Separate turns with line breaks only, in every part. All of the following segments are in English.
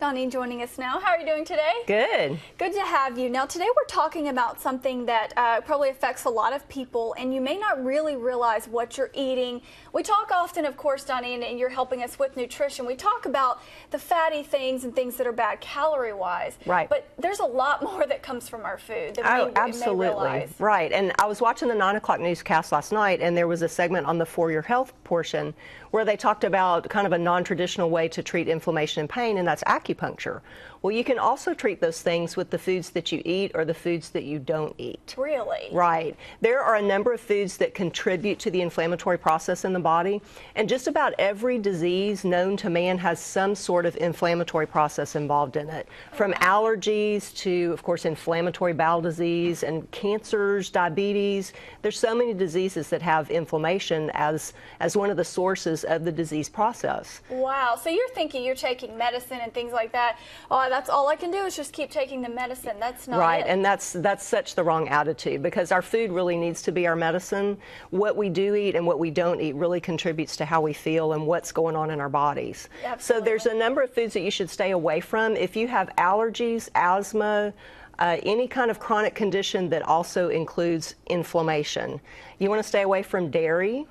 Doneane joining us now. How are you doing today?
Good.
Good to have you. Now today we're talking about something that probably affects a lot of people, and you may not really realize what you're eating. We talk often, of course, Doneane, and you're helping us with nutrition. We talk about the fatty things and things that are bad calorie-wise.
Right.
But there's a lot more that comes from our food that we
absolutely.
may realize.
Right. And I was watching the 9 o'clock newscast last night, and there was a segment on the For Your Health portion where they talked about kind of a non-traditional way to treat inflammation and pain, and that's acupuncture. Well, you can also treat those things with the foods that you eat or the foods that you don't eat.
Really?
Right. There are a number of foods that contribute to the inflammatory process in the body, and just about every disease known to man has some sort of inflammatory process involved in it. From allergies to, of course, inflammatory bowel disease and cancers, diabetes. There's so many diseases that have inflammation as one of the sources of the disease process.
Wow. So you're thinking you're taking medicine and things like that. Oh, that's all I can do is just keep taking the medicine. That's not
right.
it.
And that's such the wrong attitude, because our food really needs to be our medicine. What we do eat and what we don't eat really contributes to how we feel and what's going on in our bodies.
Absolutely.
So there's a number of foods that you should stay away from. If you have allergies, asthma, any kind of chronic condition that also includes inflammation, you want to stay away from dairy.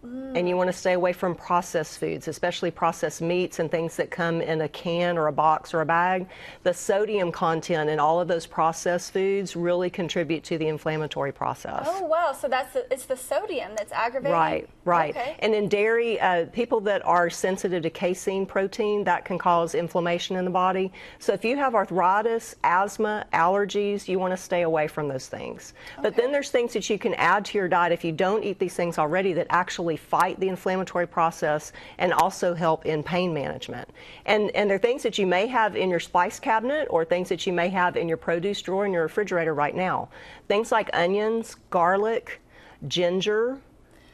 And you want to stay away from processed foods, especially processed meats and things that come in a can or a box or a bag. The sodium content in all of those processed foods really contribute to the inflammatory process.
Oh, wow. So it's the sodium that's aggravating?
Right, right.
Okay.
And in dairy, people that are sensitive to casein protein, that can cause inflammation in the body. So if you have arthritis, asthma, allergies, you want to stay away from those things. Okay. But then there's things that you can add to your diet if you don't eat these things already that actually fight the inflammatory process and also help in pain management. And they're things that you may have in your spice cabinet or things that you may have in your produce drawer in your refrigerator right now. Things like onions, garlic, ginger,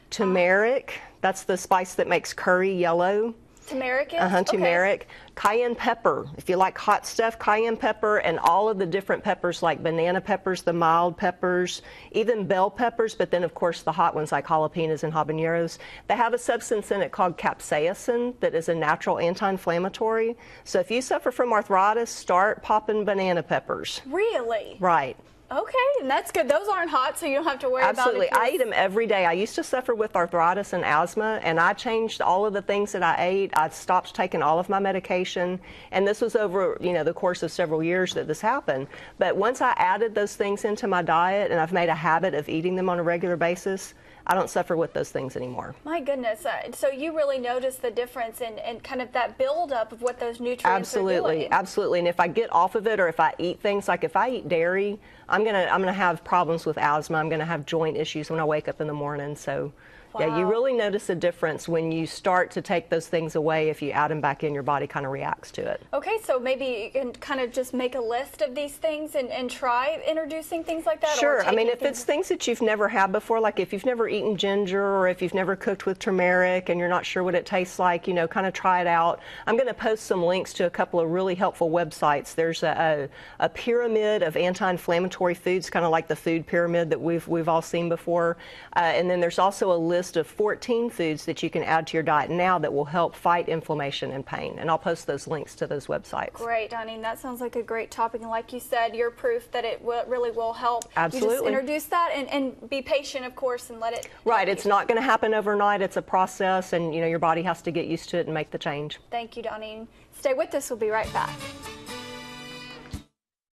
turmeric. That's the spice that makes curry yellow.
Turmeric is?
Turmeric.
Okay.
Cayenne pepper. If you like hot stuff, cayenne pepper, and all of the different peppers like banana peppers, the mild peppers, even bell peppers, but then of course the hot ones like jalapenos and habaneros. They have a substance in it called capsaicin that is a natural anti-inflammatory. So if you suffer from arthritis, start popping banana peppers.
Really?
Right.
Okay, and that's good. Those aren't hot, so you don't have to worry
Absolutely.
about it.
I eat them every day. I used to suffer with arthritis and asthma, and I changed all of the things that I ate. I stopped taking all of my medication, and this was over, the course of several years that this happened. But once I added those things into my diet, and I've made a habit of eating them on a regular basis, I don't suffer with those things anymore.
My goodness. So you really notice the difference in kind of that buildup of what those nutrients are doing.
Absolutely. And if I get off of it, or if I eat things, like if I eat dairy, I'm gonna have problems with asthma. I'm gonna have joint issues when I wake up in the morning. So yeah, you really notice a difference when you start to take those things away. If you add them back in, your body kind of reacts to it.
Okay, so maybe you can kind of just make a list of these things and try introducing things like that?
Sure. I mean, if it's things that you've never had before, like if you've never eaten ginger or if you've never cooked with turmeric and you're not sure what it tastes like, kind of try it out. I'm going to post some links to a couple of really helpful websites. There's a pyramid of anti-inflammatory foods, kind of like the food pyramid that we've all seen before. And then there's also a list of 14 foods that you can add to your diet now that will help fight inflammation and pain. And I'll post those links to those websites.
Great, Doneane. That sounds like a great topic. And like you said, you're proof that it really will help.
Absolutely.
You just introduce that and be patient, of course, and let it.
Right. It's not going to happen overnight. It's a process, and your body has to get used to it and make the change.
Thank you, Doneane. Stay with us. We'll be right back.